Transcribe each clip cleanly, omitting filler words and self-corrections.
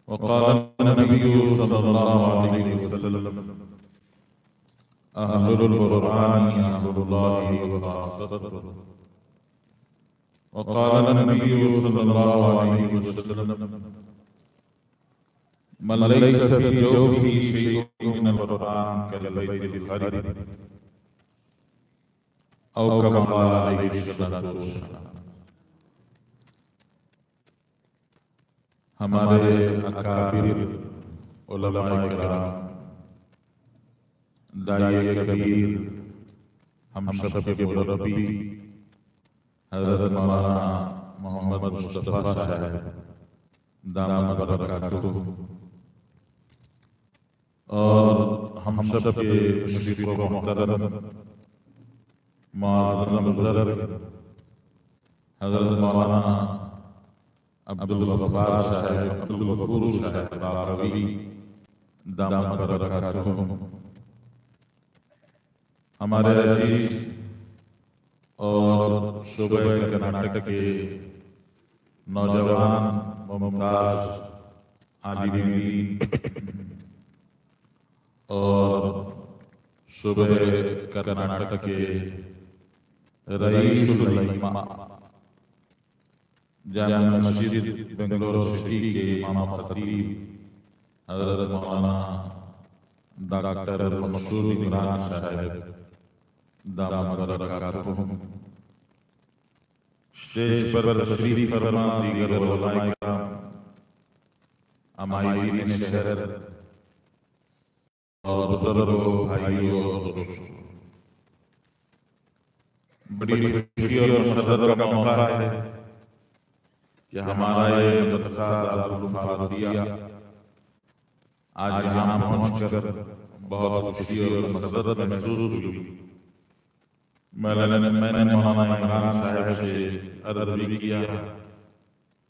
वक़ाल नबी सल्लल्लाहु अलैहि वसल्लम अहलुल क़ुरआन अहलुल्लाहि व ख़ास्सतुहु। वक़ाल नबी सल्लल्लाहु अलैहि वसल्लम मन लैसा फ़ी जौफ़िही शै'उन मिनल क़ुरआन कल बैतिल ख़रीब औ कमा क़ाल अलैहि सल्लतु वस्सलाम। हमारे अकाबिर उलमाए किराम, दाई कबीर, हम सब के मुरब्बी हज़रत मौलाना मोहम्मद मुस्तफ़ा साहब दामत बरकातुहू और हम सब के मुशरिक़ व मुहतरम मुअज़्ज़म बुज़ुर्ग हज़रत मौलाना अब्दुल गफ्फार साहब, अब्दुल गफूर साहब बाक़वी दामत बरकातुहू, हमारे अज़ीज़ और सूबे कर्नाटक के नौजवान मुमताज़ आलिमीन और सूबे कर्नाटक के रईसुल उलमा, जामा मस्जिद बेंगलोर सिटी के इमाम खतीब हज़रत मौलाना डॉक्टर मसूद इमरान साहब दामत बरकातुहू, स्टेज पर तशरीफ फरमा दीगर उलमाए किराम, अमायदीन शहर और बुजुर्गों, भाइयों और दोस्तों, बड़ी खुशी और मसरत का मौका है कि हमारा ये मदरसा दारुल फारूकिया आज यहाँ पहुँचकर बहुत खुशी और मसरत महसूस हुई। मैंने मौलाना इमरान साहब से अर्ज़ भी किया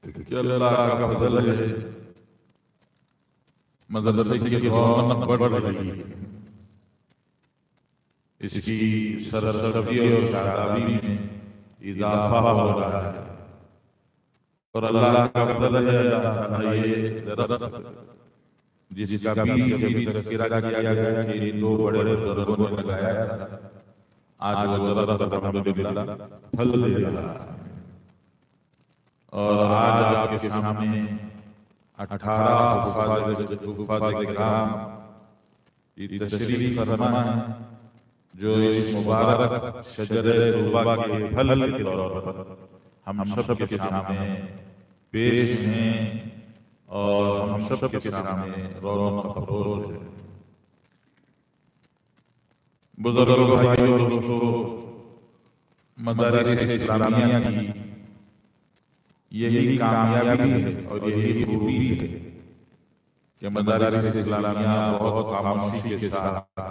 कि अल्लाह का फज़ल है, मदरसे की रौनक बढ़ रही है, इसकी सरसब्ज़ी और शादाबी में इजाफा हो रहा है और अल्लाह का फज़ल है, अल्लाह ये दरख्त जिसका बीज अभी तज़किरा किया गया कि इन दो बड़े बुजुर्गों ने लगाया था, आज वो दरख्त अल्हम्दुलिल्लाह फल दे रहा है। और आज आपके सामने 18 हुफ़ाज़ किराम की तशरीफ़ फरमा है जो इस मुबारक शजरे तौबा के फल के तौर पर हम सब के सामने पेश हैं और हम सब के सामने रौनक अफ़रोज़ है। बुजुर्गों, भाइयों और दोस्तों, मदारिस इस्लामिया की यही कामयाबी है और यही खूबी है कि मदारिस इस्लामिया बहुत खामोशी के साथ,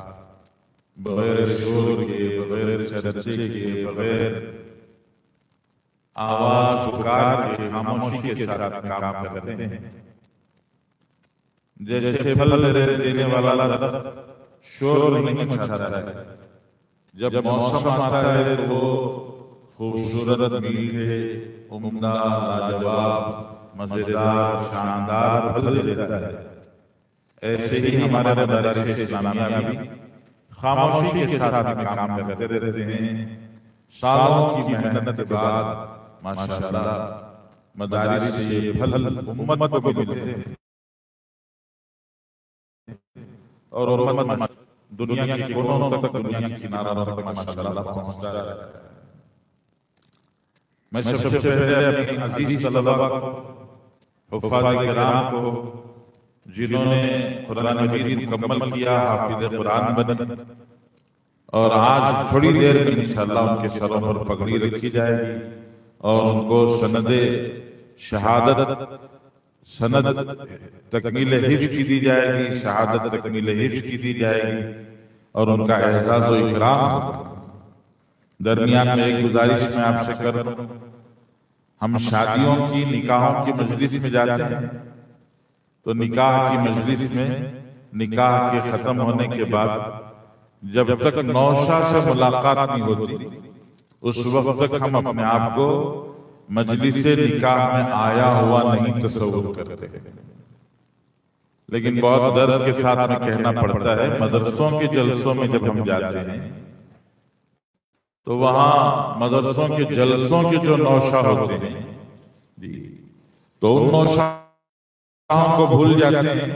बगैर शोर के, बगैर चर्चे के, बगैर आवाज पुकार के, खामोशी के साथ काम करते हैं। जैसे फल देने वाला दरख्त शोर नहीं मचाता है, जब मौसम आता है तो वो खूबसूरत, मीठे, उम्दा, लाजवाब, मजेदार, शानदार फल देता है। ऐसे ही हमारे मदारिस इस्लामिया भी खामोशी के साथ काम करते रहते हैं। सालों की मेहनत के बाद माशाअल्लाह मदारिस से ये फल उम्मत को मिलते हैं और उम्मत दुनिया के कोनों तक, दुनिया के किनारों तक माशाअल्लाह पहुंचता है। मैं सबसे पहले अपने अजीज तलबा हुफ़ाज़ किराम को, जिन्होंने कुरान मजीद मुकम्मल किया, हाफिज़ कुरान बने और आज थोड़ी देर में इंशाअल्लाह उनके सरों पर पगड़ी रखी जाएगी और उनको सनदे शहादत, सनद तकमील हिफ्ज़ की दी जाएगी, शहादत तकमील हिफ्ज़ की दी जाएगी और उनका एहसास व इकराम होगा। दरमियान में एक गुजारिश मैं आपसे कर दूं, हम शादियों की, निकाहों की मजलिस में जाते हैं तो निकाह की मजलिस में निकाह के खत्म होने के बाद जब तक नौशा से मुलाकात नहीं होती उस वक्त तक हम अपने आप को मजलिस निकाह में आया हुआ नहीं तस्वुर करते। लेकिन बहुत दर्द के साथ में कहना पड़ता है, मदरसों के जलसों में जब हम जाते हैं तो वहां मदरसों के जलसों के जो नौशा होते हैं जी, तो उन नौशाओं को भूल जाते हैं।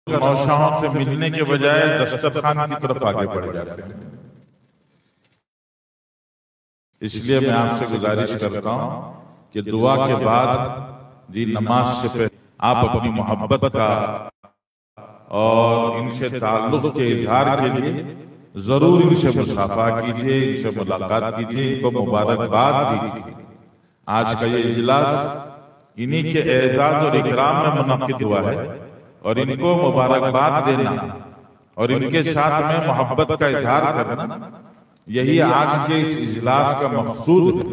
नौशाओं से मिलने के बजाय दस्तरखान की तरफ आगे बढ़ जाते हैं। इसलिए मैं आपसे गुजारिश करता हूं कि दुआ के बाद जी नमाज से पहले आप अपनी मोहब्बत का और इनसे ताल्लुक के इजहार के लिए जरूर इनसे मुसाफा कीजिए, इनसे मुलाकात कीजिए, इनको मुबारकबाद दीजिए। आज का ये इजलास इन्हीं के एजाज और इकराम में मुनक्किद हुआ है और इनको मुबारकबाद देना और इनके साथ में मोहब्बत का इजहार करना, यही आज के इस इजलास का मकसूद है।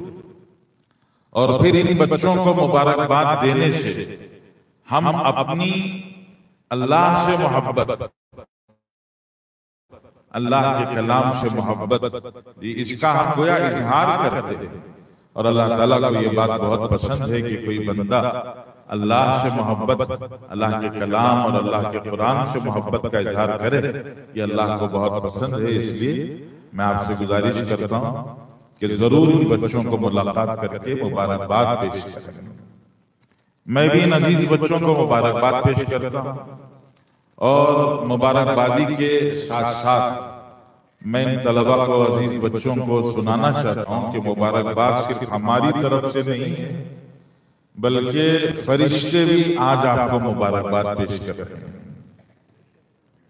और फिर इन बच्चों को मुबारकबाद देने से हम अपनी अल्लाह से मोहब्बत, अल्लाह के कलाम से मोहब्बत, इसका हम गोया इजहार करते हैं। और अल्लाह ताला को ये बात बहुत पसंद है कि कोई बंदा अल्लाह से मोहब्बत, अल्लाह के कलाम और अल्लाह के कुरान से मोहब्बत का इजहार करे, ये अल्लाह को बहुत पसंद है। इसलिए मैं आपसे गुजारिश करता हूं कि जरूर इन बच्चों को मुलाकात करके मुबारकबाद पेश करें। मैं भी इन अजीज बच्चों को मुबारकबाद पेश करता हूं और मुबारकबादी के साथ साथ मैं इन तलबा को, अजीज बच्चों को सुनाना चाहता हूं कि मुबारकबाद सिर्फ हमारी तरफ से नहीं है, बल्कि फरिश्ते भी आज आपको मुबारकबाद पेश कर रहे हैं।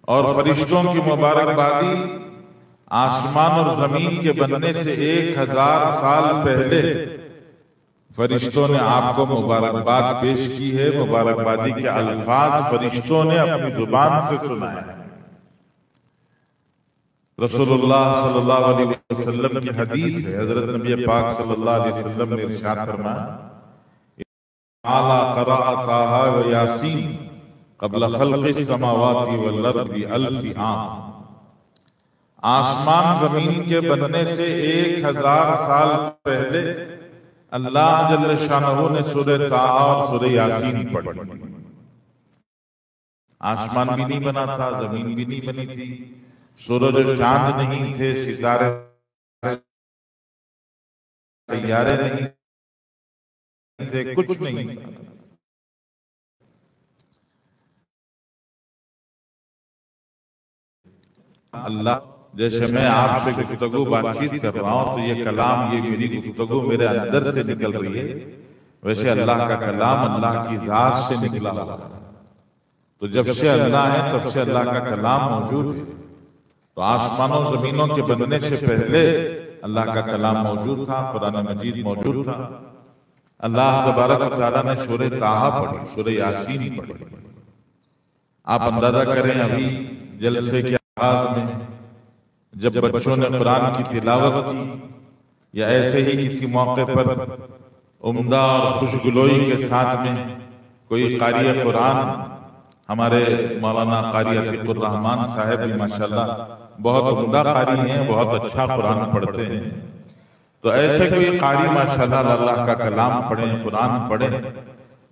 और फरिश्तों की मुबारकबादी आसमान और जमीन के बनने से 1000 साल पहले फरिश्तों ने आपको मुबारकबाद पेश की है। मुबारकबादी के अल्फाज फरिश्तों ने अपनी जुबान से सुनाए। रसूलुल्लाह सल्लल्लाहु अलैहि वसल्लम की हदीस है, हजरत नबी पाक सल्लल्लाहु अलैहि वसल्लम ने इरशाद फरमाया, आला क़राअताहा व यासीन क़ब्ल ख़ल्क़िस समावाति वल अर्दि अल्फ़ि आम। आसमान जमीन के बनने से 1000 साल पहले अल्लाह जल्ल शानहू ने सूरह ताहा और सूरह यासीन पढ़ी। आसमान भी नहीं बना था, जमीन भी नहीं बनी थी, सूरज और चांद नहीं थे, सितारे तैयारे नहीं थे, कुछ नहीं था। अल्लाह, जैसे मैं आपसे गुफ्तगू बातचीत कर रहा हूं तो ये कलाम, ये मेरी गुफ्तगू मेरे अंदर से निकल रही है, वैसे अल्लाह का कलाम अल्लाह की जात से निकला हुआ है। तो जब से अल्लाह है तब से अल्लाह का कलाम मौजूद है। तो आसमानों जमीनों के बनने से पहले अल्लाह का कलाम मौजूद था, कुरान मजीद मौजूद था। अल्लाह तबारक व तआला ने सूरह ताहा पढ़ी, सूरह यासीन पढ़ी। आप अंदाजा करें, अभी जलसे के आगाज में जब बच्चों ने कुरान की तिलावत की या ऐसे ही किसी मौके पर उम्दा और खुशगुलोई के साथ में कोई कारी कुरान, हमारे मौलाना कारी अतीकुर रहमान साहब भी माशाल्लाह बहुत उम्दा कारी हैं, बहुत अच्छा कुरान पढ़ते हैं। तो ऐसे कोई कारी माशाल्लाह अल्लाह का कलाम पढ़े, कुरान पढ़े,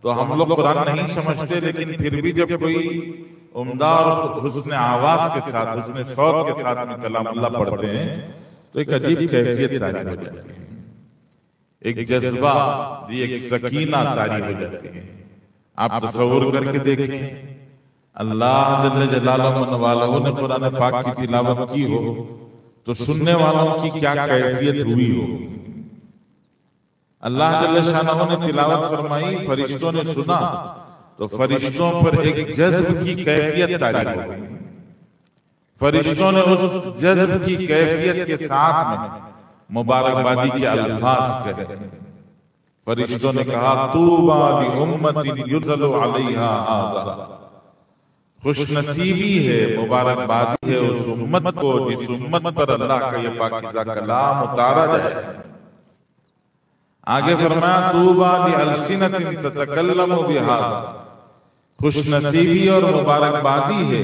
तो हम लोग कुरान नहीं समझते, लेकिन फिर भी जब कोई उम्दा और हुस्न आवाज के साथ, हुस्न सौत के साथ में कलाम अल्लाह पढ़ते हैं तो एक अजीब कैफियत तारी हो जाती है, एक जज्बा, एक सकीना तारी हो जाती है। आप तसव्वुर करके देखें, अल्लाह जल्ल जलालहु वालहु ने कुरान पाक की तिलावत की हो तो सुनने वालों की क्या कैफियत हुई होगी। अल्लाह जल्ल शानहु ने तिलावत फरमाई, फरिश्तों ने सुना, तो फरिश्तों पर एक जज्ब की कैफियत तारी हो गई। फरिश्तों ने उस जज्ब की कैफियत के साथ में मुबारकबादी के अल्फाज कहे। फरिश्तों ने कहा, तूबा लि उम्मतिन युज़लु अलैहा हाज़ा, खुशनसीबी है, मुबारकबादी है उस उम्मत को जिस उम्मत पर अल्लाह का ये पाकीज़ा कलाम उतारा जाए। आगे फरमाया, तूबा लि अलसिनतिन ततकल्लमु बिहाज़ा, खुशनसीबी और मुबारकबादी है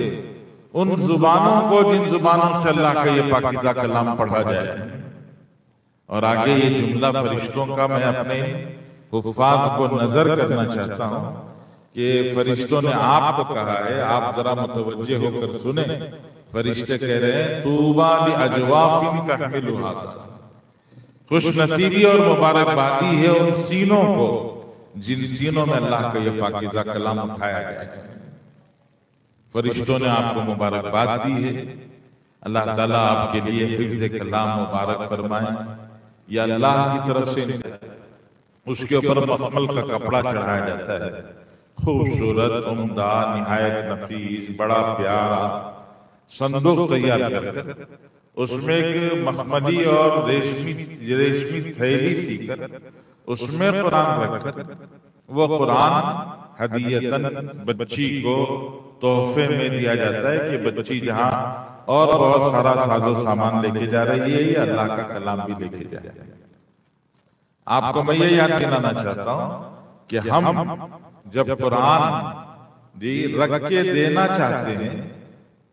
उन जुबानों को जिन जुबानों से अल्लाह का ये पाकीज़ा कलाम पढ़ा जाए। और आगे ये जुमला फरिश्तों का मैं अपने हुफ्फाज को नजर करना चाहता हूं कि फरिश्तों ने आपको कहा है, आप जरा मुतवज्जे होकर सुने। फरिश्ते कह रहे हैं तूबा लि अजवाफिन तहमिलुहा, खुश नसीबी और मुबारकबादी है उन सीनों को जिन सीनों में अल्लाह का ये पाकीज़ा कलाम उठाया गया है। फरिश्तों ने आपको मुबारकबाद दी है। अल्लाह ताला आपके लिए हिफ्ज़ कलाम मुबारक फरमाए। या अल्लाह की तरफ से उसके ऊपर मखमल का कपड़ा चढ़ाया जाता है, खूबसूरत, उम्दा, निहायत नफीस, बड़ा प्यारा संदूक तैयार करके उसमें एक मखमली और रेशमी थैली सीकर उसमें कुरान रखकर वो कुरान हदीयतन बच्ची को तोहफे में दिया जाता है कि बच्ची जहां और बहुत सारा साजो सामान लेके जा रही है, ये अल्लाह का कलाम भी लेके जाए। आपको मैं ये याद दिलाना चाहता हूं कि हम जब कुरान रख के देना चाहते हैं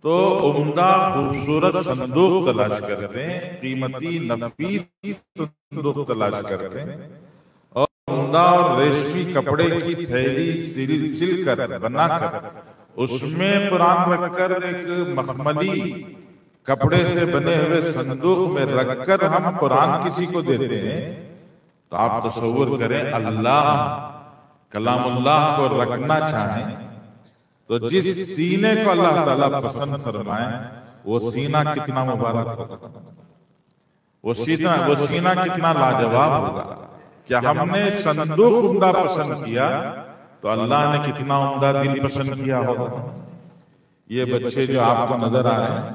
तो उम्दा खूबसूरत संदूक तलाश करते हैं, कीमती नफीस संदूक तलाश करते हैं और उम्दा और रेशमी कपड़े की थैली सिलकर बनाकर उसमें कुरान रखकर एक मखमली कपड़े से बने हुए संदूक में रखकर हम कुरान किसी को देते हैं। तो आप तसव्वुर करें, अल्लाह कलामुल्लाह को रखना चाहें तो जिस सीने को अल्लाह ताला पसंद फरमाए वो सीना कितना मुबारक होगा, वो सीना कितना लाजवाब होगा। क्या हमने संदूक उम्दा पसंद किया तो अल्लाह ने कितना उम्दा दिल पसंद किया होगा। ये बच्चे जो आपको नजर आ रहे हैं,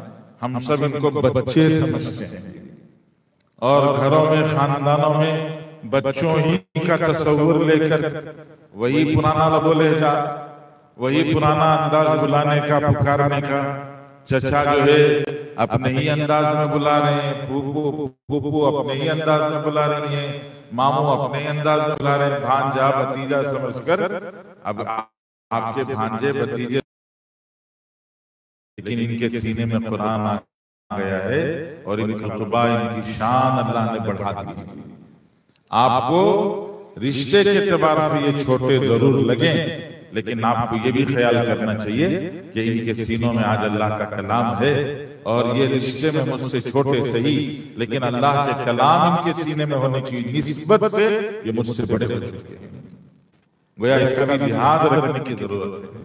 हम सब इनको बच्चे समझते हैं और घरों में, खानदानों में बच्चों ही का तस्वुर लेकर वही पुराना लबो लहजा, वही पुराना अंदाज बुलाने का, पुकारने का। चचा जो है अपने ही अंदाज में बुला रहे हैं, फूफू अपने ही अंदाज में बुला रही हैं, मामू अपने ही अंदाज में बुला रहे हैं, भांजा भतीजा समझकर। अब आपके भांजे भतीजे, लेकिन इनके सीने में कुरान आ गया है और इनका खुतबा, इनकी शान अल्लाह ने बढ़ा दी। आपको रिश्ते के एतबार से ये छोटे जरूर लगे, लेकिन आपको ये भी ख्याल करना चाहिए कि इनके सीनों में आज अल्लाह का कलाम है और ये रिश्ते में मुझसे छोटे सही, लेकिन अल्लाह के कलाम इनके सीने में होने की निस्बत से ये मुझसे बड़े हो चुके हैं। गोया इसका भी लिहाज रखने की जरूरत है।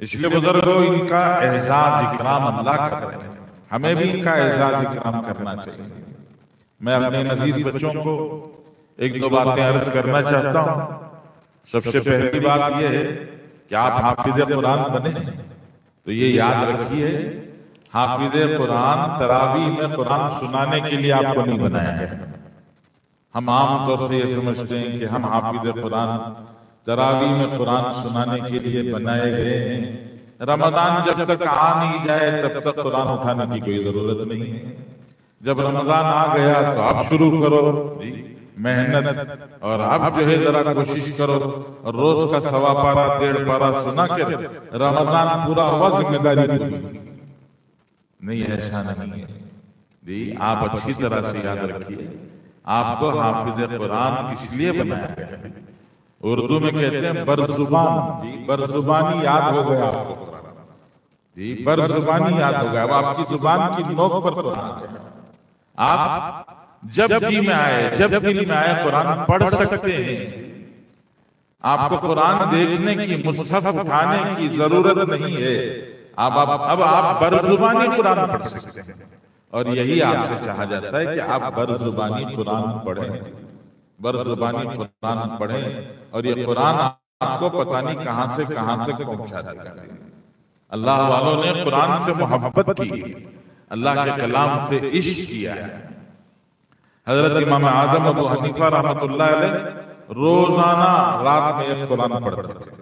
इसलिए बुजुर्गों, इनका एहसास इकराम अल्लाह कर रहे हैं, हमें भी इनका एहसास इकराम करना चाहिए। मैं अपने नजीज बच्चों को एक दो बातें अर्ज करना चाहता हूं। सबसे पहली बात यह है कि आप हाफिज कुरान बने तो ये याद रखिए, हाफिज कुरान तरावी में कुरान सुनाने के लिए आपको नहीं बनाया है। हम आम तौर से ये समझते हैं कि हम हाफिज कुरान तरावी में कुरान सुनाने के लिए बनाए गए हैं। रमजान जब तक आ नहीं जाए तब तक कुरान उठाने की कोई जरूरत नहीं है। जब रमजान आ गया तो आप शुरू करो मेहनत, और अब जो है जरा कोशिश करो और रोज का 1.25 पारा 1.5 पारा सुना कर रमजान पूरा हुआ, जिम्मेदारी पूरी नहीं। ऐसा नहीं है जी। आप अच्छी तरह से याद रखिए, आपको हाफिज कुरान इसलिए बनाया गया है। उर्दू में कहते हैं बरजुबान, बरजुबानी याद हो गया आपको कुरान जी, बरजुबानी याद हो गया। अब आपकी जुबान की नोक पर कुरान है। आप जब जी में आए, जब दिल में आए कुरान पढ़ सकते हैं। आपको कुरान देखने की, मुसहफ उठाने की जरूरत नहीं है। अब आप बरजुबानी कुरान पढ़ सकते हैं और यही आपसे चाहा जाता है कि आप बरजुबानी कुरान पढ़ें, बरजुबानी कुरान पढ़ें और ये कुरान आपको पता नहीं कहां से कहां तक पहुंचा देगा। अल्लाह वालों ने कुरान से मोहब्बत की, अल्लाह के कलाम से इश्क किया है। हजरत इमाम आजम अबू हनीफा रहमतुल्लाह अलैह रोजाना रात में एक कुरान पढ़ते थे।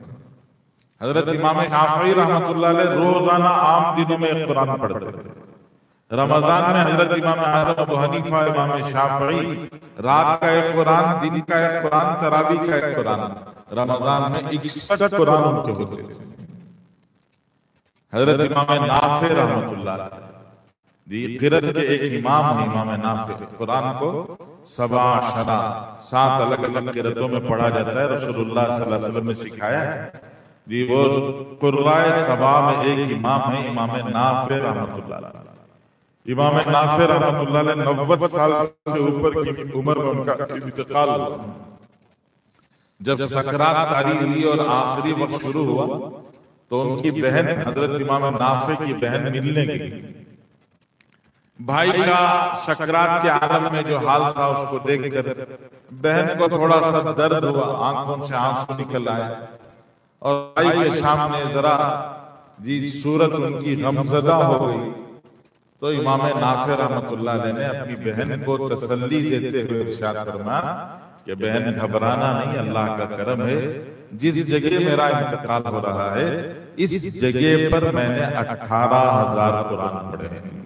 हजरत इमाम शाफई रहमतुल्लाह अलैह रोजाना आम दिनों में एक कुरान पढ़ते थे। रमजान में हजरत इमाम आजम अबू हनीफा, इमाम शाफई रात का एक कुरान, दिन का एक कुरान, तरावी का एक कुरान। रमजान में 61 कुरान उनके होते थे। हजरत इमाम नाफे रहमतुल्लाह क़िरात के एक इमाम है, इमाम नाफे। कुरान को 7 अलग अलग क़िरातों में पढ़ा जाता है। रसूलुल्लाह सल्लल्लाहु अलैहि वसल्लम ने सिखाया है जी। वो कुर्राए सबा में एक इमाम है, इमाम नाफे रहमतुल्लाह अलैह। इमाम नाफे रहमतुल्लाह अलैह 90 साल से ऊपर की उम्र में उनका इंतकाल हुआ। जब सकरात तारी हुई और आखिरी वक्त शुरू हुआ तो उनकी बहन हजरत इमाम नाफे की बहन मिलने गई। भाई का सकरात के आलम में जो हाल था उसको देखकर बहन को थोड़ा सा दर्द हुआ, आंखों से आंसू निकल आए और भाई के सामने जरा जी सूरत उनकी गमजदा हो गई। तो इमाम नाफे रहमतुल्लाह अलैह ने अपनी बहन को तसल्ली देते हुए इरशाद फरमाया कि बहन घबराना नहीं, अल्लाह का करम है। जिस जगह मेरा इंतकाल हो रहा है इस जगह पर मैंने 18,000 कुरान पढ़े हैं।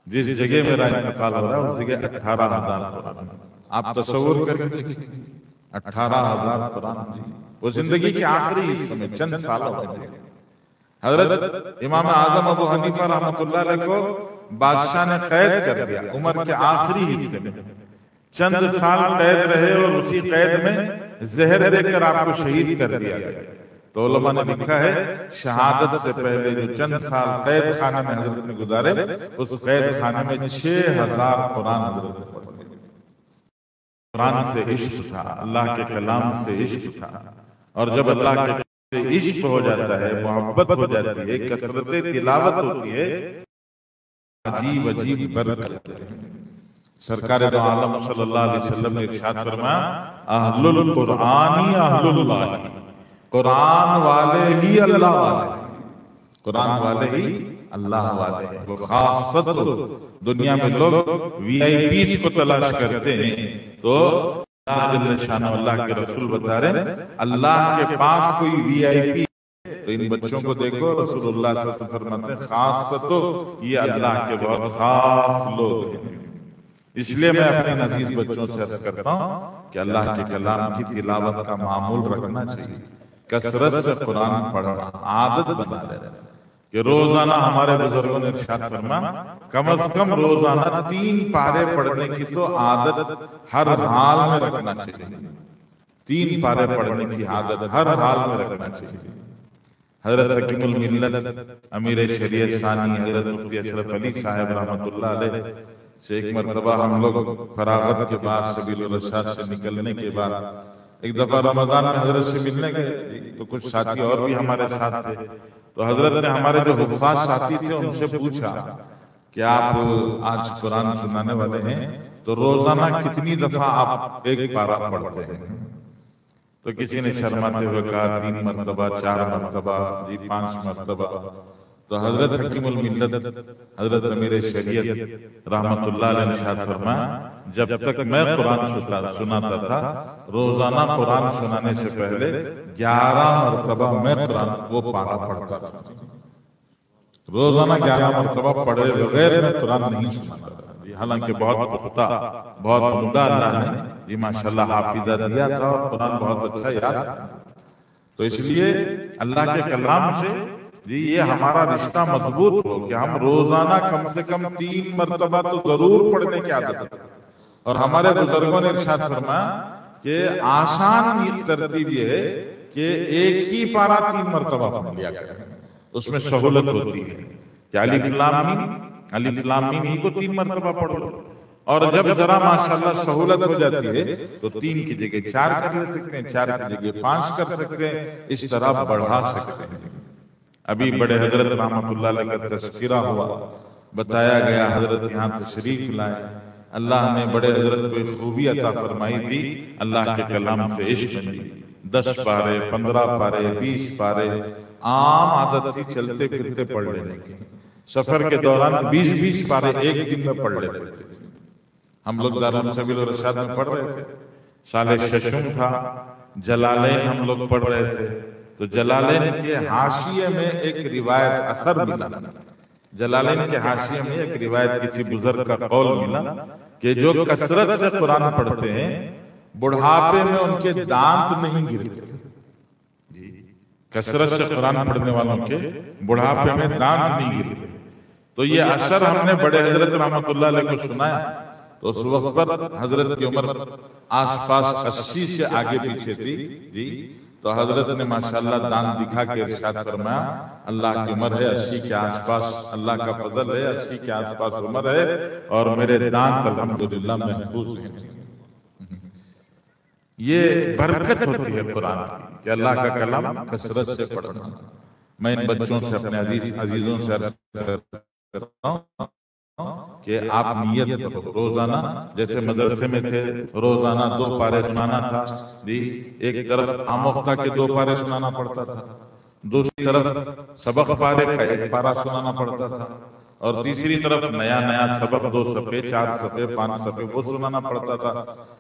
जिस जगह मेरा इंतकाल हो रहा है उस जगह 18,000 कुरान। आप तसव्वुर करके देखिए 18,000 कुरान जी। वो जिंदगी के आखिरी हिस्से में चंद सालों में हजरत इमाम आजम अबू हनीफा रहमतुल्लाह अलैह को बादशाह ने कैद कर दिया। उम्र के आखिरी हिस्से में चंद साल कैद रहे और उसी कैद में जहर देकर आपको शहीद कर दिया गया। तो उलमा ने लिखा है शहादत से पहले जो चंद साल कैद खाने में हजरत ने गुजारे, उस कैद खाने में 6,000 कुरान हजरत ने पढ़े। कुरान से इश्क था, अल्लाह के कलाम से इश्क था। और जब अल्लाह के से इश्क हो जाता है, मोहब्बत हो जाती है, कसरत तिलावत होती है, अजीब अजीब बरकत है। सरकार दो आलम सल्लल्लाहु अलैहि वसल्लम ने इरशाद फरमाया अहलुल कुरानी अहलुल्लाह, कुरान वाले ही अल्लाह वाले, कुरान वाले ही अल्लाह वाले हैं। वो खासत दुनिया में लोग वीआईपी को तलाश करते हैं तो अल्लाह के रसूल बता रहे अल्लाह के पास कोई वीआईपी। तो इन बच्चों को देखो, रसूलुल्लाह सल्लल्लाहु अलैहि वसल्लम फरमाते हैं खासतो ये अल्लाह के बहुत खास लोग हैं। इसलिए मैं अपने नजीज बच्चों से अर्ज करता हूँ कि अल्लाह के कलाम की तिलावत का मामूल रखना चाहिए। कसरत से कुरान पढ़ना आदत बना लेना कि रोजाना हमारे बुजुर्गों ने इरशाद फरमाया कम से कम रोजाना 3 पारे पढ़ने की तो आदत हर हाल में रखना चाहिए। 3 पारे पढ़ने की आदत हर हाल में रखना चाहिए। हजरत हकीमुल मिल्लत अमीर शरीयत सानी हजरत मुफ्ती अशरफ अली साहब रहमतुल्लाह अलैह से एक मरतबा हम लोग फरागत के बाद सबील रशाद से निकलने के बाद एक दफा रमजान में हजरत से मिलने गए तो कुछ साथी और भी हमारे साथ थे। तो हजरत ने हमारे जो हुफ़ाज़ साथी थे उनसे पूछा कि आप आज कुरान सुनाने वाले हैं तो रोजाना कितनी दफा आप एक पारा पढ़ते हैं? तो किसी ने शर्माते हुए कहा 3 मरतबा, 4 मरतबा, जी 5 मरतबा। तो हजरत हकीमुल मिल्लत हजरत अमीर शरीयत रहमतुल्लाह अलैह ने इरशाद फरमाया जब तक मैं कुरान सुनाता था रोजाना कुरान सुनाने से पहले 11 मरतबा मैं कुरान वो पारा पढ़ता था। रोजाना 11 मरतबा पढ़े बगैर मैं कुरान नहीं सुनाता था। हालांकि बहुत पुख्ता बहुत उम्दा अल्लाह ने जी माशाल्लाह हाफिजा दिया था और कुरान बहुत अच्छा याद था। तो इसलिए अल्लाह के कलाम से जी ये हमारा रिश्ता मजबूत हो कि हम रोजाना कम से कम 3 मरतबा तो जरूर पढ़ने की आदत है। और हमारे बुजुर्गों ने इरशाद फरमाया कि आसान तरतीब ये है कि एक ही पारा 3 मरतबा पढ़ लिया करें, उसमें सहूलत होती है कि अलिफ लाम मीम ही को 3 मरतबा पढ़ लो। और जब जरा माशाल्लाह सहूलत हो जाती है तो 3 की जगह 4 कर ले सकते हैं, 4 की जगह 5 कर सकते हैं, इस तरह बढ़ा सकते हैं। अभी बड़े हजरत रहमतुल्लाह अलैह का तज़किरा हुआ, बताया गया हजरत यहाँ तशरीफ लाए। अल्लाह ने बड़े हजरत को एक खूबी अता फरमाई थी, अल्लाह के कलाम से इश्क में 10 पारे 15 पारे 20 पारे आम आदत थी चलते फिरते पढ़ लेने की। सफर के दौरान 20-20 पारे एक दिन में पढ़ लेते थे। हम लोग दारुल सबील रशाद में पढ़ रहे थे, साले शशुम था, जलालैन हम लोग पढ़ रहे थे। तो जलालैन के हाशिये में एक रिवायत असर मिला, जलालैन के हाशिये में एक रिवायत किसी बुजुर्ग का कौल मिला कि जो कसरत से कुरान पढ़ते हैं बुढ़ापे में उनके दांत नहीं गिरते। कसरत से कुरान पढ़ने वालों के बुढ़ापे में दांत नहीं गिरते। तो ये असर हमने बड़े हजरत रहमतुल्लाह अलैह को सुनाया, तो उस वक्त पर हजरत की उम्र आसपास 80 से आगे पीछे थी जी। तो हजरत ने माशाल्लाह दान दिखा के इरशाद फरमाया, अल्लाह की उम्र है 80 के आसपास, अल्लाह का फजल है 80 के आसपास उम्र है और मेरे दांत अल्हम्दुलिल्लाह महफूज हैं। ये बरकत होती है कुरान की कि अल्लाह का कलाम कसरत से पढ़ना। मैं इन बच्चों से, अपने अजीजों से अर्ज करता हूँ कि आप नियत करो रोजाना, जैसे मदरसे में थे रोजाना 2 पारे सुनाना था जी। एक तरफ आमोख्ता के 2 पारे सुनाना पड़ता था, दूसरी तरफ सबक पारे का 1 पारा सुनाना पड़ता था, और तीसरी तरफ नया नया सबक 2 सफ़े 4 सफ़े 5 सफ़े वो सुनाना पड़ता था।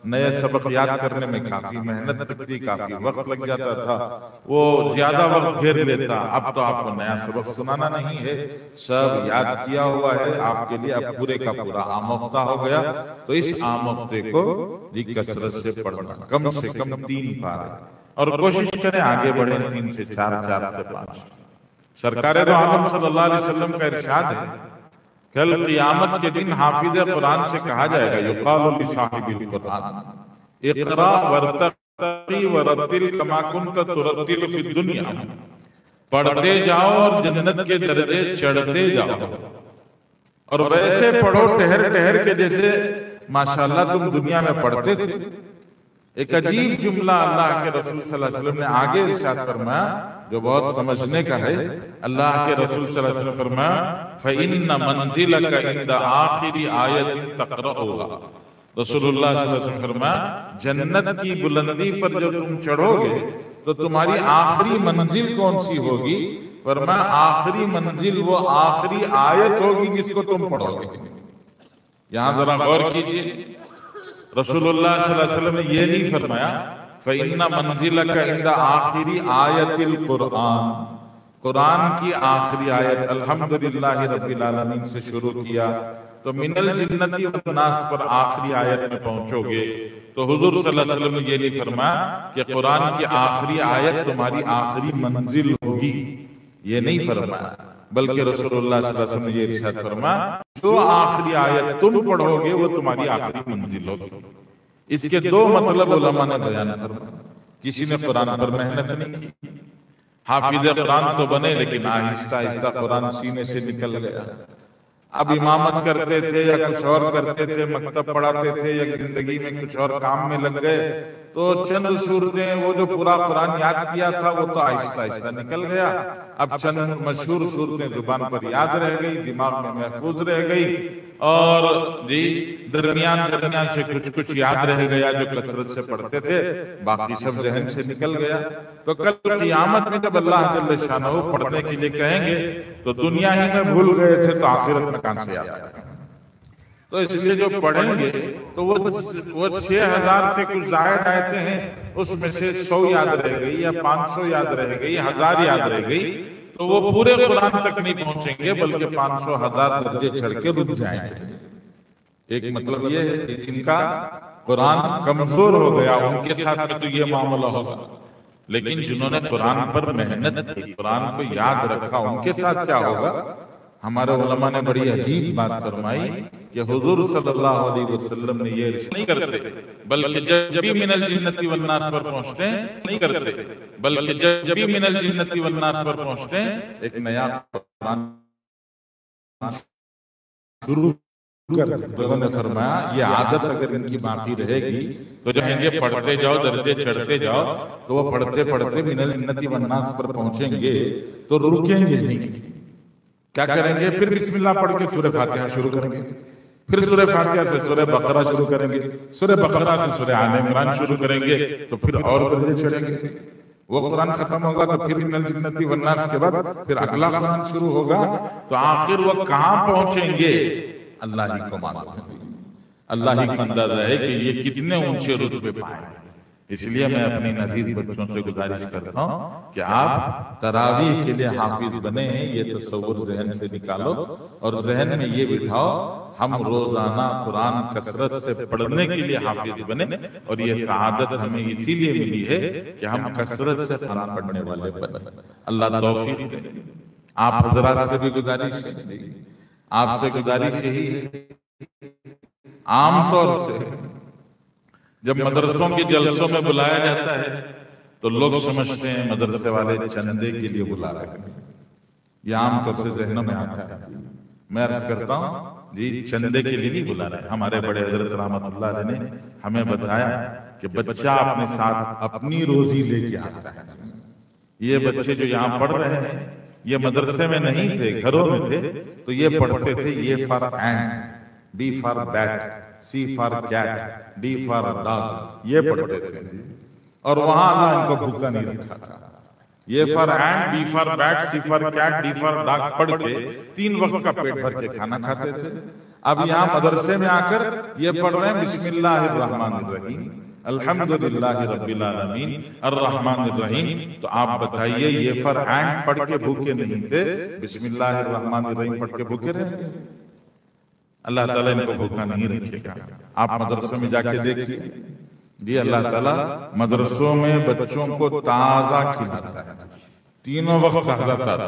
नए सबक याद करने में काफी मेहनत लगती, काफी वक्त लग जाता था, वो ज्यादा वक्त घेर लेता। अब तो आपको नया सबक सुनाना नहीं है, सब याद किया हुआ है आपके लिए, अब पूरे का पूरा आमोख्ता हो गया। तो इस आमोख्ते को कसरत से पढ़ना, कम से कम 3 पारे, और कोशिश करें आगे बढ़े 3 से 4, 4 से 5। सरकार दो आलम सल्लल्लाहु अलैहि वसल्लम का इरशाद है, कल क़ियामत के दिन हाफिज़ कुरान से कहा जाएगा, युक़ालु लिसाहिबिल कुरान इक़रा वर्तक़ी वरत्तिल कमा कुन्त तुरत्तिल फ़िद दुनिया। पढ़ते जाओ और जन्नत के दर्जे चढ़ते जाओ, और वैसे पढ़ो ठहर ठहर के जैसे माशाअल्लाह तुम दुनिया में पढ़ते थे। एक अजीब जुमला अल्लाह के रसूल सल्लल्लाहु अलैहि वसल्लम ने आगे इरशाद फरमाया, जो बहुत समझने का है। अल्लाह के रसूल सल्लल्लाहु अलैहि वसल्लम फरमाया, फ़इन्न मंज़िलका इंद आखिरी आयतिन तक़रऊहा। रसूलुल्लाह सल्लल्लाहु अलैहि वसल्लम फरमाया, जन्नत की बुलंदी पर जब तुम चढ़ोगे तो तुम्हारी आखिरी मंजिल कौन सी होगी? फरमाया, आखिरी मंजिल वो आखिरी आयत होगी जिसको तुम पढ़ोगे। यहां जरा गौर कीजिए, रसूलुल्लाह सल्लल्लाहु अलैहि वसल्लम ने ये नहीं फरमाया फ़इन्ना मंज़िलका इंद आखिरी आयतिल कुरान, कुरान की आखिरी आयत अल्हम्दुलिल्लाहि रब्बिल आलमीन से शुरू किया तो मिनल जिन्नति वन्नास पर आखिरी आयत में पहुंचोगे। तो हुजूर सल्लल्लाहु अलैहि वसल्लम ने ये नहीं फरमाया कि कुरान की आखिरी आयत तुम्हारी आखिरी मंजिल होगी, ये नहीं फरमाया, बल्कि रसूलुल्लाह सल्लल्लाहु अलैहि वसल्लम ने ये इरशाद फरमाया, जो आखिरी आयत तुम पढ़ोगे वो तुम्हारी आखिरी मंजिल होगी। इसके 2 मतलब उलमा ने बयान फरमाया। किसी ने कुरान पर मेहनत नहीं की, हाफिज़ कुरान तो बने लेकिन आहिस्ता आहिस्ता कुरान सीने से निकल गया। अब इमामत करते थे या कुछ और करते थे, मकतब पढ़ाते थे या जिंदगी में कुछ और काम में लग गए, तो चंद सूरतें, वो जो पूरा कुरान याद किया था वो तो आहिस्ता आहिस्ता निकल गया। अब चंद मशहूर सूरतें जुबान पर याद रह गई, दिमाग में महफूज रह गई, और जी दरमियान दरमियान से कुछ कुछ याद रह गया जो कसरत से पढ़ते थे, बाकी सब जहन से निकल गया। तो कल क़ियामत में जब अल्लाह जल्ल शानहू पढ़ने के लिए कहेंगे तो दुनिया ही में भूल गए थे तो आखिरत में कहां से याद आएगा? तो इसलिए जो पढ़ेंगे तो वो 6000 से कुछ जायद आयतें हैं, उसमें से 100 याद रह गई या 500 याद रह गई, 1000 याद रह गई, तो वो पूरे कुरान तक नहीं पहुंचेंगे, बल्कि 500 1000 दर्जे चढ़ के रुक जाएंगे। एक मतलब ये है कि जिनका कुरान कमजोर हो गया उनके साथ में तो ये मामला होगा, लेकिन जिन्होंने कुरान पर मेहनत की, कुरान को याद रखा, उनके साथ क्या होगा? हमारे उलमा ने बड़ी अजीब बात फरमाई कि हुजूर सल्लल्लाहु अलैहि वसल्लम ने ये नहीं करते, बल्कि जब भी मिनल जिन्नति वन्नास पर पहुंचते हैं नहीं करते, बल्कि जब भी मिनल जिन्नति वन्नास पर पहुंचते हैं एक नया कुरान शुरू कर देते। लोगों ने फरमाया ये आदत अगर इनकी बाकी रहेगी तो जब पढ़ते जाओ दर्जे चढ़ते जाओ तो वो पढ़ते पढ़ते मिनल जिन्नति वन्नास पर पहुंचेंगे तो रुकेंगे नहीं। क्या करेंगे? फिर बिस्मिल्लाह पढ़ के सूरह फातिहा शुरू करेंगे, फिर सूरह फातिहा से सूरह बकरा शुरू करेंगे, सूरह बकरा से सूरह आले इमरान शुरू करेंगे, तो फिर और दर्जे चढ़ेंगे। वो कुरान खत्म होगा तो फिर मिनल जिन्नति वन्नास के बाद फिर अगला कुरान शुरू होगा, तो आखिर वो कहां पहुंचेंगे अल्लाह ही को मालूम है, अल्लाह ही को अंदाजा है कि ये कितने ऊंचे रुतबे पाएंगे। इसलिए मैं अपने नजीज बच्चों से गुजारिश करता हूँ कि आप तरावीह के लिए हाफिज बने हैं, ये तसव्वुर जहन से निकालो और जहन में ये बिठाओ हम रोजाना कुरान कसरत से पढ़ने के लिए हाफिज बने, और ये सआदत हमें इसीलिए मिली है कि हम कसरत से कुरान पढ़ने वाले बने। अल्लाह तौफीक दे। आप हजरात से भी गुजारिश है आपसे गुजारिश यही है, आमतौर से जब मदरसों के जलसों में बुलाया जाता है तो लोग समझते हैं मदरसे वाले चंदे के लिए बुला रहे हैं। यह आमतौर से जहनों में आता है। मैं अर्ज करता हूँ जी, चंदे के लिए नहीं बुला रहे। हमारे बड़े हजरत रहमतुल्लाह अलैह ने हमें बताया कि बच्चा अपने साथ अपनी रोजी लेके आता है। ये बच्चे जो यहाँ पढ़ रहे हैं ये मदरसे में नहीं थे, घरों में थे, तो ये पढ़ते थे A for ant, B for bat, C for cat, D for dog, ये पढ़ते थे। और वहां अल्लाह इनको भूखा नहीं रखा था। A for ant, B for bat, C for cat, D for dog पढ़ के 3 वक्त का पेट भर के खाना खाते थे। अब यहाँ मदरसे में आकर ये पढ़ रहे हैं बिस्मिल्लाहिर्रहमानिर्रहीम, अल्हम्दुलिल्लाहि रब्बिल आलमीन, अर्रहमानिर रहीम। तो आप बताइए ये फॉर एंट पढ़ के भूखे नहीं थे, बिस्मिल्लाहिर्रहमानिर्रहीम पढ़ के भूखे रहे? अल्लाह ताला इनको भूखा नहीं रखेगा। आप मदरसों में जाके देखिए जी, अल्लाह ताला मदरसों में बच्चों को ताजा खिलाता है, 3 वक्त ताजा।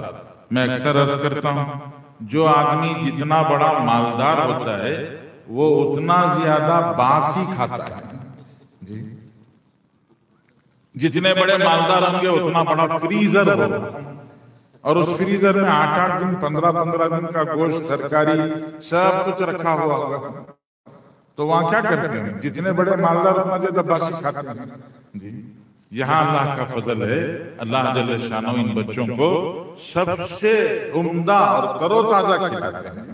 मैं अक्सर अर्ज करता हूँ, जो आदमी जितना बड़ा मालदार होता है वो उतना ज्यादा बासी खाता है जी। जितने बड़े मालदार होंगे उतना बड़ा फ्रीजर होगा, और उस फ्रीजर में 8-8 दिन 15-15 दिन का गोश्त, तरकारी सब कुछ रखा हुआ होगा। तो वहां क्या करते हैं? जितने बड़े मालदार उतना ज्यादा बासी खाते हैं जी। यहाँ अल्लाह का फजल है, अल्लाह जल्ल शानो इन बच्चों को सबसे उम्दा और तरोताजा खिलाते हैं।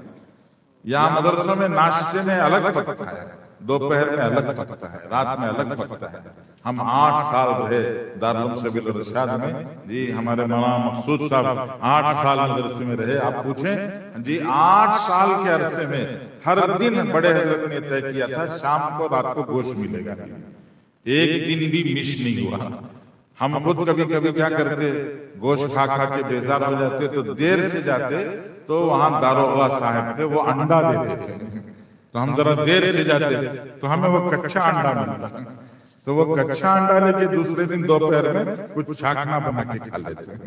यहाँ मदरसों में नाश्ते में अलग पकता है, दोपहर में अलग पकता है, रात में अलग पकता है। हम 8 साल रहे दारुल सबिल इरशाद में जी, हमारे मौलाना मकसूद साहब 8 साल मदरसे में रहे। आप पूछें जी, 8 साल के अरसे में हर दिन बड़े हजरत ने तय किया था शाम को रात को गोश्त मिलेगा, एक दिन भी मिस नहीं हुआ। हम खुद कभी कभी क्या करते, गोश्त खा खा के बेजार हो जाते तो देर से जाते, तो वहां दारोगा साहब थे, वो अंडा देते थे, तो हम जरा देर से जाते तो हमें वो कच्चा अंडा मिलता, तो वो कच्चा अंडा लेके दूसरे दिन दोपहर में कुछ छाकना बना के खा लेते।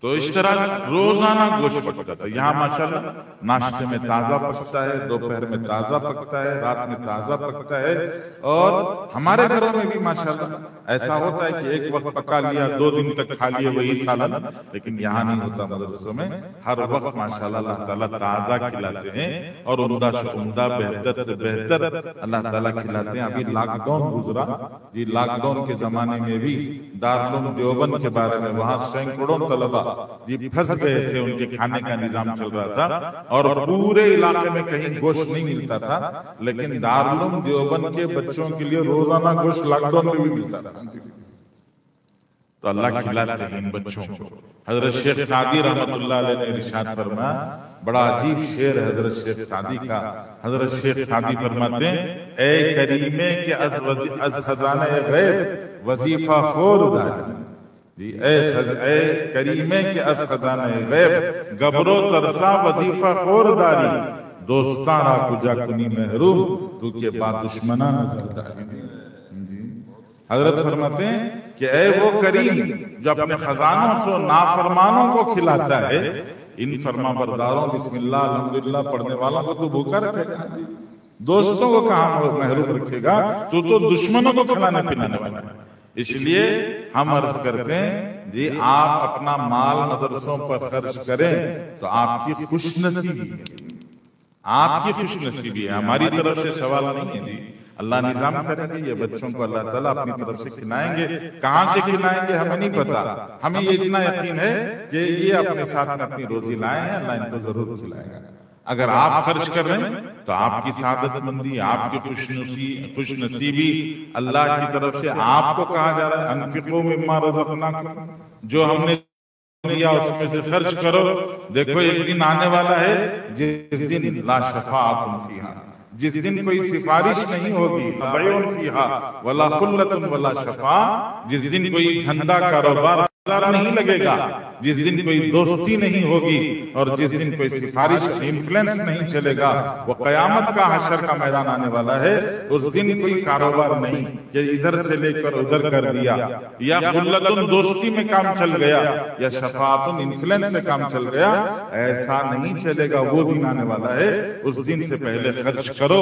तो इस तरह रोजाना गोश्त पकता था। यहाँ माशाल्लाह नाश्ते में ताजा पकता है, दोपहर में ताजा पकता है, रात में ताजा पकता है। और हमारे घरों में भी माशाल्लाह ऐसा होता है कि एक वक्त पका लिया, 2 दिन तक खा लिए वही सालन, लेकिन यहाँ नहीं होता। मदरसों में हर वक्त माशाल्लाह अल्लाह ताला ताजा खिलाते हैं, और उम्दा से उम्दा, बेहतर से बेहतर अल्लाह ताला खिलाते हैं। अभी लॉकडाउन गुजरा जी, लॉकडाउन के जमाने में भी दारुल देवबंद के बारे में वहां सैकड़ों तलबा जी फंस गए थे, उनके खाने का निजाम चल रहा था और पूरे इलाके में कहीं गोश्त नहीं मिलता था, लेकिन दारुल देवबंद के बच्चों के लिए रोजाना गोश्त लॉकडाउन में भी मिलता था। तो अल्लाह खिलाते हैं इन बच्चों को। हजरत शेख सादी रहमतुल्लाह अलैह ने इरशाद फरमाया, बड़ा अजीब शेर है हजरत शेख सादी का। हजरत शेख सादी फरमाते हैं, ए करीमे के अज खजाने गैब वजीफा खोर दारी जी, ए करीमे के अज खजाने गैब गबरो तरसा वजीफा खोर दारी, दोस्तारा कुजा कुनी महरूम तू के बाद दुश्मना नजर दारी। हजरत फरमाते हैं कि ए वो करीम जो अपने खजानों से नाफरमानों को खिलाता है, इन फरमा बरदारों बिस्मिल्लाह अल्हम्दुलिल्लाह पढ़ने वालों को तो भूखा रखेगा, दोस्तों को कहाँ महरूम रखेगा, तो दुश्मनों को खिलाने पिलाने वाला है। इसलिए हम अर्ज करते हैं जी, आप अपना माल मदरसों पर खर्च करें तो आपकी खुशनसीबी है, आपकी खुशनसीबी है, हमारी तरफ से सवाल नहीं है जी। अल्लाह निजाम करेंगे, ये बच्चों को अल्लाह ताला अपनी तरफ से खिलाएंगे। कहां से खिलाएंगे हमें नहीं पता, हमें ये इतना यकीन है कि ये अपने साथ में अपनी रोजी लाए हैं, अल्लाह इनको जरूर खिलाएगा। अगर आप खर्च कर रहे हैं तो आपकी सादतमंदी, आपकी खुशनसीबी अल्लाह की तरफ से आपको कहा जा रहा है, अनफिकू मिम्मा रज़क़नाकुम, जो हमने दिया उसमें से खर्च करो। देखो एक दिन आने वाला है जिस दिन ला शफ़ाअतुन फ़ीहा, जिस दिन कोई सिफारिश नहीं होगी, बयून फ़ीहा वला खुल्लतुन वला शफ़ा, जिस दिन कोई धंधा कारोबार नहीं लगेगा, जिस दिन कोई दोस्ती नहीं होगी और जिस दिन कोई सिफारिश इन्फ्लुएंस नहीं चलेगा, वो कयामत का हशर का मैदान आने वाला है। उस दिन कोई कारोबार नहीं कि इधर से लेकर उधर कर दिया, या खुल्लतुन दोस्ती में काम चल गया, या शफाअतुन इन्फ्लुएंस से काम चल गया, ऐसा नहीं चलेगा। वो दिन आने वाला है, उस दिन से पहले खर्च करो।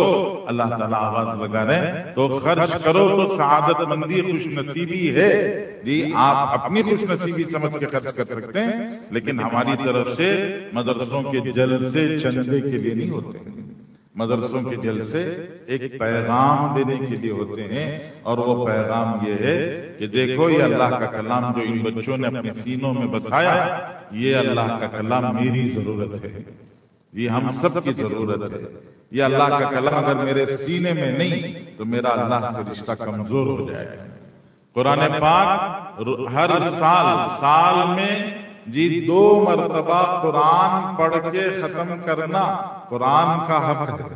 अल्लाह ताला आवाज लगा रहे हैं, तो खर्च करो तो सआदतमंदी खुशनसीबी है जी। आप अपनी खुशनसीबी समझ के खर्च कर सकते हैं, लेकिन हमारी तरफ से मदरसों के जलसे चंदे के लिए नहीं होते। मदरसों के जलसे एक पैगाम देने के लिए होते हैं, और वो पैगाम ये है कि देखो, ये अल्लाह का कलाम जो इन बच्चों ने अपने सीनों में बसाया, ये अल्लाह का कलाम मेरी जरूरत है, ये हम सब की जरूरत है। ये अल्लाह का कलाम अगर मेरे सीने में नहीं तो मेरा अल्लाह से रिश्ता कमजोर हो जाएगा। कुरान पाक हर साल में जी 2 मरतबा कुरान पढ़ के खत्म करना कुरान का हक है।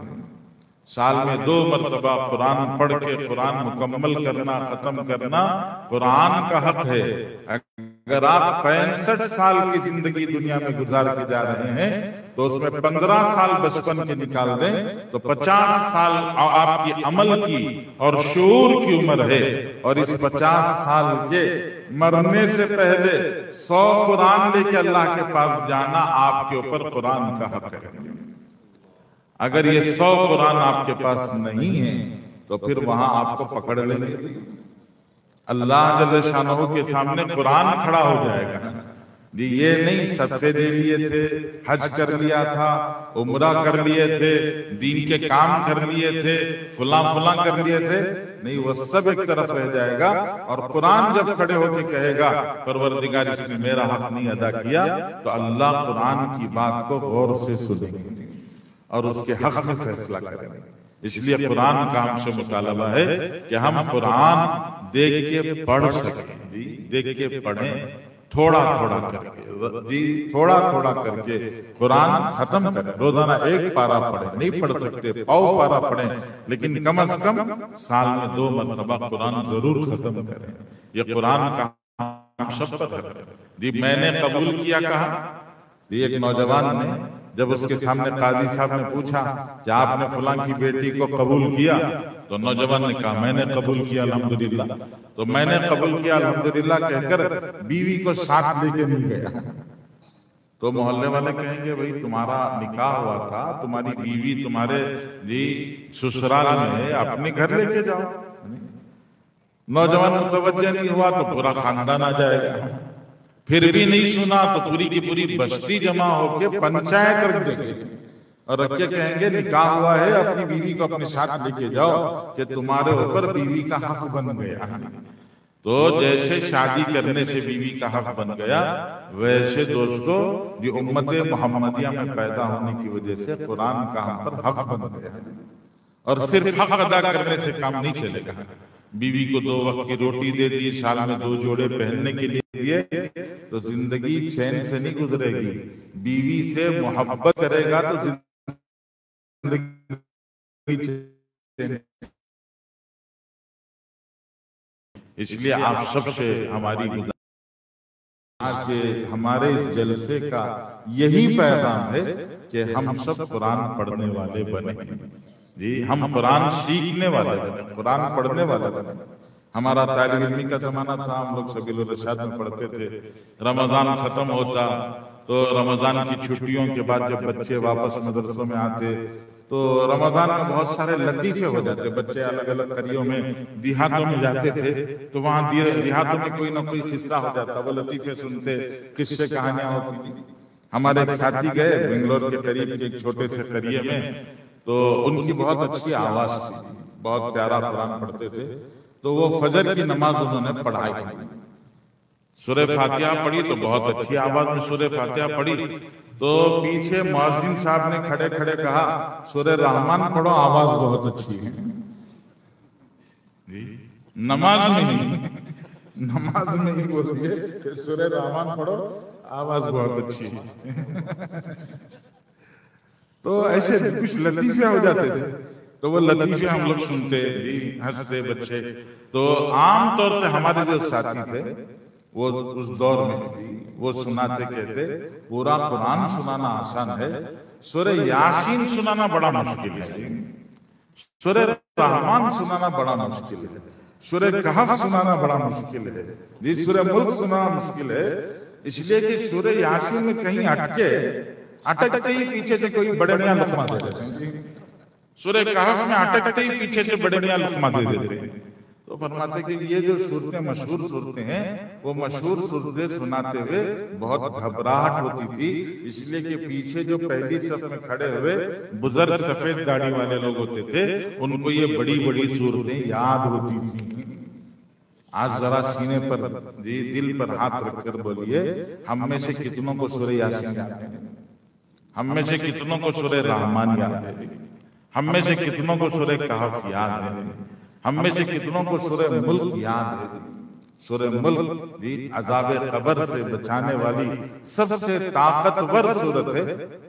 साल में 2 मरतबा कुरान पढ़ के कुरान मुकम्मल करना, खत्म करना कुरान का हक है। अगर आप 65 साल की जिंदगी दुनिया में गुजार के जा रहे हैं, तो उसमें 15 साल बचपन के निकाल दें तो 50 साल आपकी अमल की और शऊर की उम्र है। और इस 50 साल के मरने से पहले 100 कुरान लेके अल्लाह के पास जाना आपके ऊपर कुरान का हक है। अगर ये 100 कुरान आपके पास नहीं है तो फिर वहां आपको पकड़ लेंगे। अल्लाह जल्ल शानहू के सामने कुरान खड़ा हो जाएगा जी। ये नहीं सदके दे लिए थे, हज कर लिया था, उम्रा कर लिए थे, दीन के काम कर लिए थे, फुला फुला कर लिए थे, नहीं, वो सब एक तरफ रह जाएगा। और कुरान जब खड़े होकर कहेगा परवरदिगार इसने मेरा हक नहीं अदा किया, तो अल्लाह कुरान की बात को गौर से सुनेंगे और उसके हक में फैसला करेंगे। इसलिए कुरान का हमसे मुतालबा है कि हम कुरान देख के पढ़ सकें जी, देख के पढ़ें, थोड़ा थोड़ा करके जी, थोड़ा थोड़ा करके कुरान खत्म करें। रोजाना 1 पारा पढ़े, नहीं पढ़ सकते 100 पारा पढ़े, लेकिन कम से कम साल में 2 मरतबा कुरान जरूर खत्म करें। ये कुरान का हम सब पर है जी। मैंने कबूल किया कहा, एक नौजवान ने जब उसके सामने काजी साहब ने पूछा कि आपने फलां की बेटी को कबूल किया, तो नौजवान ने कहा मैंने कबूल किया अल्हम्दुलिल्लाह। तो मैंने कबूल किया अल्हम्दुलिल्लाह कहकर बीवी को साथ लेके नहीं गया। तो मोहल्ले वाले कहेंगे भाई तुम्हारा निकाह हुआ था, तुम्हारी बीवी तुम्हारे जी ससुराल में है, अपने घर लेके जाओ। नौजवान मुतवज्जह नहीं हुआ तो पूरा खानदान आ जाएगा। फिर भी नहीं सुना तो पूरी की पूरी बस्ती जमा होके पंचायत रख देंगे और रख के कहेंगे निकाह हुआ है, अपनी बीवी को अपने साथ लेके जाओ कि तुम्हारे ऊपर बीवी का हक बन गया। तो जैसे शादी करने से बीवी का हक बन गया, वैसे दोस्तों ये उम्मत मोहम्मदिया में पैदा होने की वजह से कुरान का हम पर हक बन गया। और सिर्फ हक अदा करने से काम नहीं चलेगा। बीवी को 2 वक्त की रोटी दे दी, साल में 2 जोड़े पहनने के लिए दिए, तो जिंदगी चैन से नहीं गुजरेगी। बीवी से मोहब्बत करेगा तो जिंदगी चैन। इसलिए आप सबसे हमारी आज के हमारे इस जलसे का यही पैगाम है कि हम सब कुरान पढ़ने वाले बने जी। हम कुरान सीखने वाले बने, कुरान पढ़ने वाले बने। हमारा तालिब इल्मी का जमाना था, हम लोग सबील रशाद में पढ़ते थे। रमजान खत्म होता तो रमजान की छुट्टियों के बाद जब बच्चे वापस मदरसों में आते तो रमजान में बहुत सारे लतीफे हो जाते। बच्चे अलग अलग करियों में देहातों में जाते थे, तो वहां देहातों में कोई ना कोई किस्सा हो जाता, वो लतीफे सुनते, किस्से कहानियां होती। हमारे एक साथी गए बेंगलोर के करीब के एक छोटे से करिए में, तो उनकी बहुत अच्छी आवाज थी, बहुत प्यारा कुरान पढ़ते थे। तो वो फजर की नमाज उन्होंने पढ़ाई, सूरह फातिहा पढ़ी, तो बहुत अच्छी आवाज में सूरह फातिहा पढ़ी। तो पीछे मुअज्जिन साहब ने खड़े खड़े कहा सूरह रहमान पढ़ो, आवाज बहुत अच्छी है। नमाज में ही, नमाज में ही बोल दिए सूरह रहमान पढ़ो, आवाज बहुत अच्छी है। तो ऐसे कुछ लतीफे हो जाते थे, तो वो लतीफे हम लोग सुनते, हंसते बच्चे। तो आम तौर से हमारे जो साथी थे वो उस दौर में भी वो सुनाते कहते पूरा कुरान सुनाना आसान है, सूरह यासीन सुनाना बड़ा मुश्किल है, सूरह रहमान सुनाना बड़ा मुश्किल है, सूरह कहफ सुनाना बड़ा मुश्किल है जी, सूरह मुल्क सुनाना मुश्किल है। इसलिए कि सूरह यासीन में कहीं अटकते ही पीछे से कोई बड़े मियां लुकमा दे देते हैं, सूरह कहफ में अटकते ही पीछे से बड़े मियां लुकमा दे देते हैं। तो फरमाते कि ये जो सूरतें मशहूर सूरतें हैं, वो मशहूर सूरतें सुनाते हुए बहुत घबराहट होती थी, इसलिए कि पीछे जो पहली सफ में खड़े हुए बुजुर्ग सफेद दाढ़ी वाले लोग होते थे, उनको ये बड़ी बड़ी सूरतें याद होती थी। आज जरा सीने पर जी दिल पर हाथ रखकर बोलिए, हम में से कितनों को सूरह यासीन याद है? हम में से कितनों को सूरह रहमान याद है? हम में से कितनों को सूरह कहफ याद है? हम में से कितनों को सूरह मुल्क याद है? सूरह मुल्क भी अजाब कब्र से बचाने वाली सबसे ताकतवर सूरत है,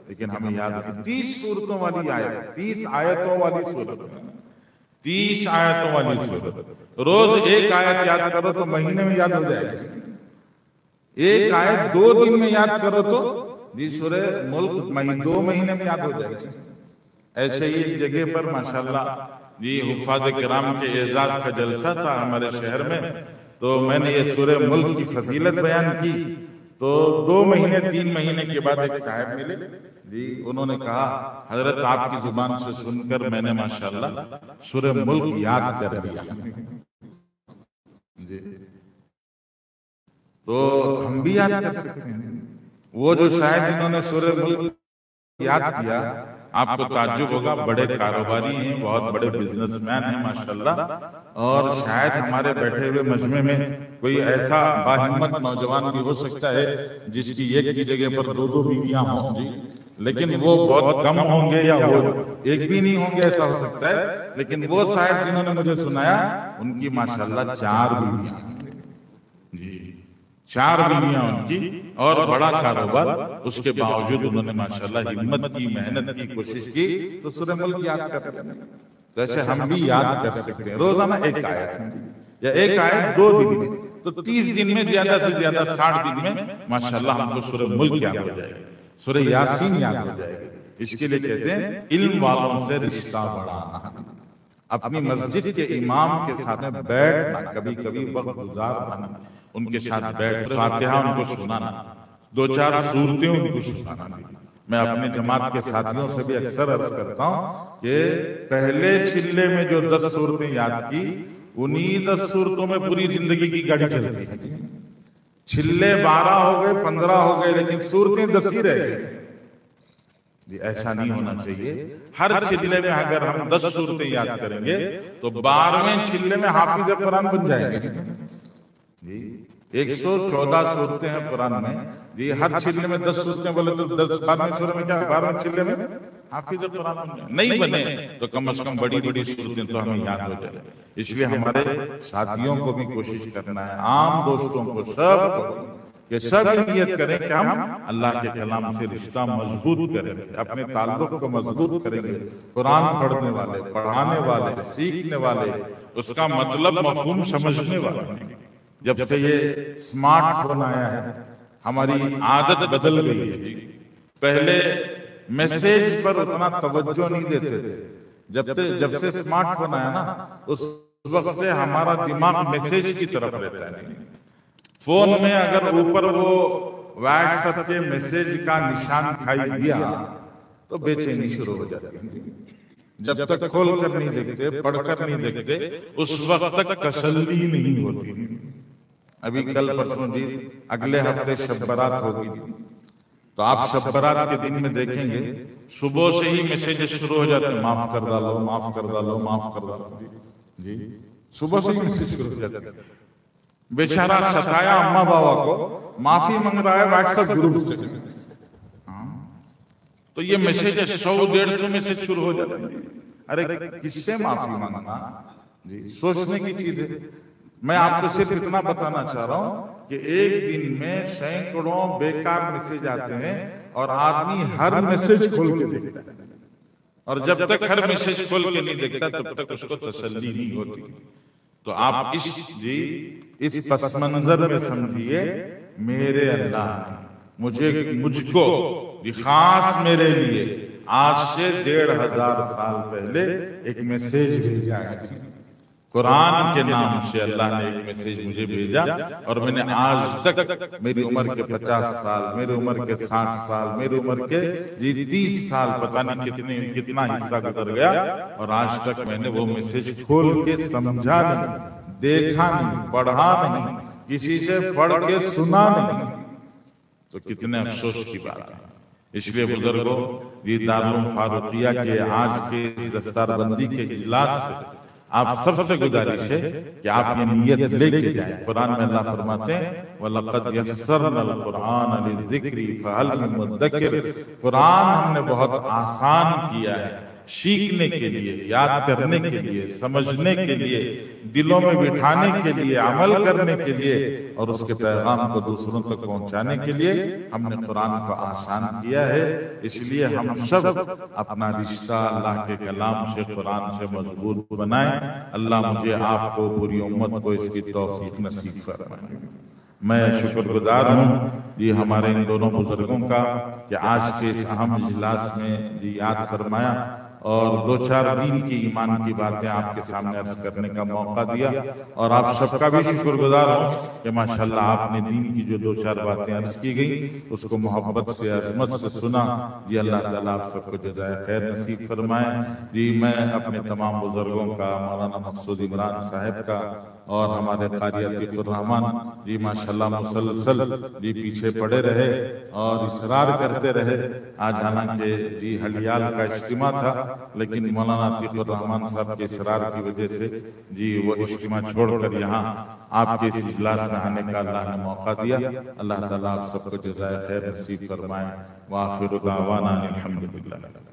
लेकिन हमें याद नहीं। 30 सूरतों वाली आयत, 30 आयतों वाली सूरत, 30 आयतों वाली सूरत। रोज एक आयत याद करो तो महीने में याद हो जाएगी। एक आयत 2 दिन में याद करो तो जी सूरह मुल्क 2 महीने में याद हो जाएगी। ऐसे ही एक जगह पर माशाल्लाह जी हुफ़ाज़ किराम के एजाज का जलसा था हमारे शहर में, तो मैंने ये सूरह मुल्क की फजीलत बयान की। तो 2 महीने 3 महीने के बाद एक साहब मिले जी, उन्होंने कहा हजरत आपकी जुबान से सुनकर मैंने माशाल्लाह सूरह मुल्क याद कर लिया जी। तो हम भी याद कर सकते हैं। वो जो शायद इन्होंने सूरह मुल्क याद किया, आपको ताज्जुब होगा, बड़े कारोबारी हैं, बहुत बड़े बिजनेसमैन हैं माशाल्लाह, और शायद हमारे बैठे हुए मजमे में कोई ऐसा बाहिम्मत नौजवान भी हो सकता है जिसकी एक की जगह पर 2-2 बीवियां हों जी, लेकिन वो बहुत कम होंगे या वो एक भी नहीं होंगे, ऐसा हो सकता है। लेकिन वो साहब जिन्होंने मुझे सुनाया, उनकी माशाल्लाह 4 बीवियां जी, 4 बीवियां उनकी, और बड़ा कारोबार। उसके बावजूद उन्होंने माशाल्लाह हिम्मत की, मेहनत की, कोशिश की, तो सूरह मुल्क याद कर लिया। तो ऐसे हम भी याद कर सकते हैं रोजाना एक आयत या एक आयत 2 दिन में, तो 30 दिन में ज्यादा से ज्यादा 60 दिन में माशाल्लाह हमको सूरह मुल्क याद हो जाएगी, सूरह यासीन याद हो जाएगी। इसके लिए कहते हैं इल्म वालों से रिश्ता बढ़ाना, अपनी मस्जिद के इमाम के साथ में बैठना, कभी कभी वक्त गुजारना, उनके साथ बैठ फातिहा उनको सुनाना, 2-4 सूरतें उनको सुनाना। मैं अपने जमात के साथियों से भी अक्सर अर्ज करता हूँ कि पहले चिल्ले में जो 10 सूरतें याद की, उन्हीं 10 सूरतों में पूरी जिंदगी की गाड़ी चलती है। चिल्ले 12 हो गए, 15 हो गए, लेकिन सूरतें 10 ही रह गई जी। ऐसा नहीं होना चाहिए। हर चिल्ले में अगर हम 10 सूरतें याद करेंगे तो 12वें चिल्ले में हाफिज कुरान बन जाएंगे जी। 114 सूरतें हैं कुरान में जी, हर चिल्ले में 10 सूरतें बोले तो 12वें सूरत में क्या, 12वें चिल्ले में हाफिज कुरान बन जाए। नहीं बने तो कम से कम बड़ी बड़ी सूरतें तो हमें याद हो जाए। इसलिए हमारे साथियों को भी कोशिश करना है, आम दोस्तों को, सब ये सब नियत करें कि हम अल्लाह के कलाम से रिश्ता मजबूत करेंगे, अपने ताल्लुक को मजबूत करेंगे। कुरान पढ़ने वाले, पढ़ाने वाले, सीखने वाले, उसका मतलब मफहूम समझने वाले। जब से ये स्मार्टफोन आया है, हमारी आदत बदल गई है। पहले मैसेज पर उतना तवज्जो नहीं देते थे। जब से स्मार्टफोन आया ना, उस वक्त से हमारा दिमाग मैसेज की तरफ रहता है। फोन में अगर ऊपर वो व्हाट्सएप के मैसेज का निशान दिखाई दिया तो बेचैनी शुरू हो जाती है। जब तक खोल कर नहीं देखते, पढ़कर नहीं देखते, उस वक्त तक तसल्ली नहीं होती। अभी कल परसों जी, अगले हफ्ते शब बारात होगी, तो आप शब बारात के दिन में देखेंगे सुबह से ही मैसेज शुरू हो जाते हैं, माफ कर डालो, माफ कर डालो, माफ कर डालो जी। सुबह से ही मैसेज शुरू हो जाते हैं। बेचारा सताया अम्मा बाबा को माफी मांग रहा है व्हाट्सएप ग्रुप से। तो ये मैसेज 100-150 मैसेज शुरू हो जाते हैं। अरे किससे माफी मांगना जी, सोचने की चीज है। मैं आपको सिर्फ इतना बताना चाह रहा हूं कि एक दिन में सैकड़ों बेकार मैसेज आते हैं और आदमी हर मैसेज खोल के देखता है, और जब तक हर मैसेज खोल के नहीं देखता तब तक उसको तसल्ली नहीं होती। तो आप इस पस मंजर में समझिए, मेरे अल्लाह ने मुझको खास मेरे लिए आज से 1500 साल पहले एक मैसेज भेजा है। कुरान के नाम से अल्लाह ने एक मैसेज मुझे भेजा, और मैंने आज तक मेरी उम्र के 50 साल, मेरी उम्र के 60 साल, मेरी उम्र के 30 साल, पता नहीं कितना हिस्सा गुजर गया, और आज तक मैंने वो मैसेज खोल के समझा नहीं, देखा नहीं, पढ़ा नहीं, किसी से पढ़ के सुना नहीं। तो कितने अफसोस की बात है। इसलिए बुजुर्गों, ये दारुल फारूकिया के आज के दस्तारबंदी के इजलास से आप सबसे गुजारिश है कि आप ये नियत लेके जाएं। कुरान में अल्लाह फरमाते हैं, वलक़द यस्सरनल कुरान लिज़िक्रि फ़हल मिन मुद्दकिर। कुरान हमने बहुत आसान किया है सीखने के लिए, याद करने के लिए, समझने के लिए, दिलों में बिठाने के लिए, अमल करने के लिए, और उसके पैगाम को दूसरों तक पहुंचाने के लिए हमने कुरान को आसान किया है। इसलिए हम सब अपना रिश्ता अल्लाह के कलाम से, कुरान से मजबूत बनाएं। अल्लाह मुझे, आपको, पूरी उम्मत को इसकी तौफीक नसीब फरमाए। मैं शुक्रगुजार हूँ ये हमारे इन दोनों बुजुर्गों का कि आज के इस अहम इजलास में ये याद फरमाया और 2-4 दिन की ईमान की बातें आपके सामने अर्ज करने का मौका दिया। और आप सबका भी शुक्रगुजार हूँ कि माशाल्लाह आपने दीन की जो 2-4 बातें अर्ज की गई उसको मोहब्बत से, अज़मत से सुना। जी अल्लाह ताला आप सबको जज़ाए खैर नसीब फरमाए। जी मैं अपने तमाम बुजुर्गों का, मौलाना मकसूद इमरान साहब का और हमारे कारी अतीकुर रहमान जी माशाल्लाह मुसलसल जी पीछे पड़े रहे और इसरार करते रहे। आज हालांकि जी हलियाल का इज्तिमा था, लेकिन मौलाना अतीकुर रहमान साहब के इसरार की वजह से जी वो इज्तिमा छोड़कर यहाँ आपके इस इजलास में आने का अल्लाह ने मौका दिया। अल्लाह ताला आप सबको जज़ाए खैर नसीब फरमाए। व आखिरु दावाना अनिल हम्दुलिल्लाह।